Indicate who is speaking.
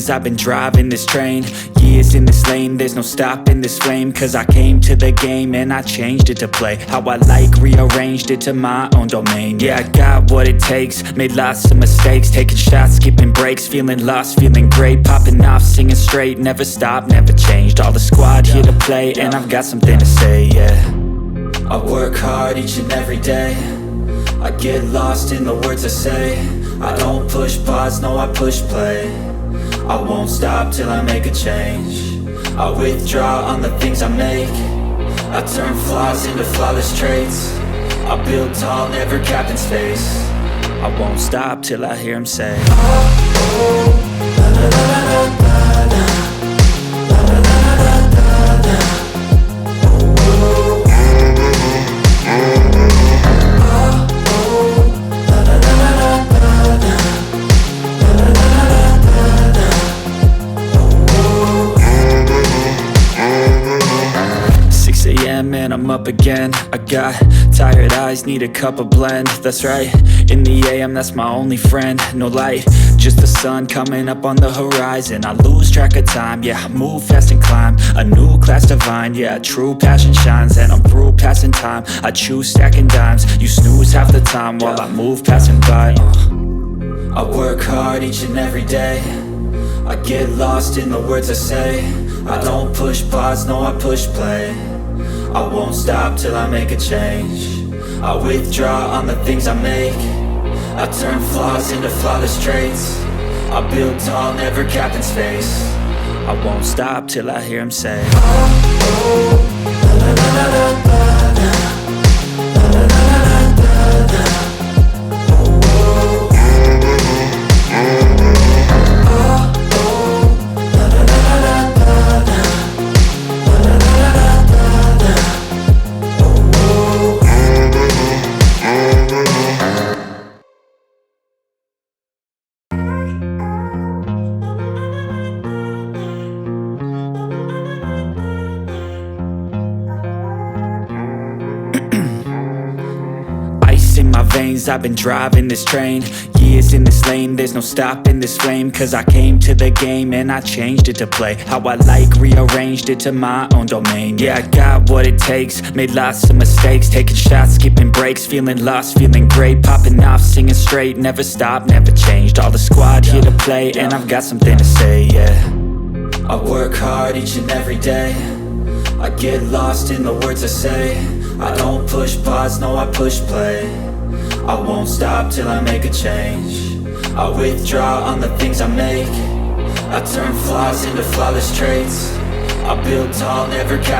Speaker 1: veins, I've been driving this train. Years in this lane, there's no stopping this flame. Cause I came to the game and I changed it to play how I like, rearranged it to my own domain. Yeah, I got what it takes, made lots of mistakes, taking shots, skipping breaks, feeling lost, feeling great, popping off, singing straight, never stopped, never changed. All the squad here to play, and I've got something to say, yeah. I work hard each and every day, I get lost in the words I say. I don't push pause, no, I push play. I won't stop till I make a change. I withdraw on the things I make. I turn flaws into flawless traits. I build tall, never capped in space. I won't stop till I hear him say, oh, oh, la la la la la la, la la la la la la, oh, oh, and I'm up again. I got tired eyes, need a cup of blend. That's right, in the AM, that's my only friend. No light, just the sun coming up on the horizon. I lose track of time, yeah, I move fast and climb a new class divine, yeah, true passion shines. And I'm through passing time, I choose stacking dimes. You snooze half the time while I move passing by. I work hard each and every day, I get lost in the words I say. I don't push pause, no, I push play. I won't stop till I make a change. I withdraw on the things I make. I turn flaws into flawless traits. I build tall, never capped in space. I won't stop till I hear him say, oh, oh, la la la la la la, la la la la la la. In my veins, I've been driving this train. Years in this lane, there's no stopping this flame. Cause I came to the game and I changed it to play how I like, rearranged it to my own domain. Yeah, I got what it takes, made lots of mistakes, taking shots, skipping breaks, feeling lost, feeling great, popping off, singing straight, never stopped, never changed. All the squad here to play, and I've got something to say, yeah. I work hard each and every day, I get lost in the words I say. I don't push pause, no, I push play. I won't stop till I make a change. I withdraw on the things I make. I turn flaws into flawless traits. I build tall, never capped.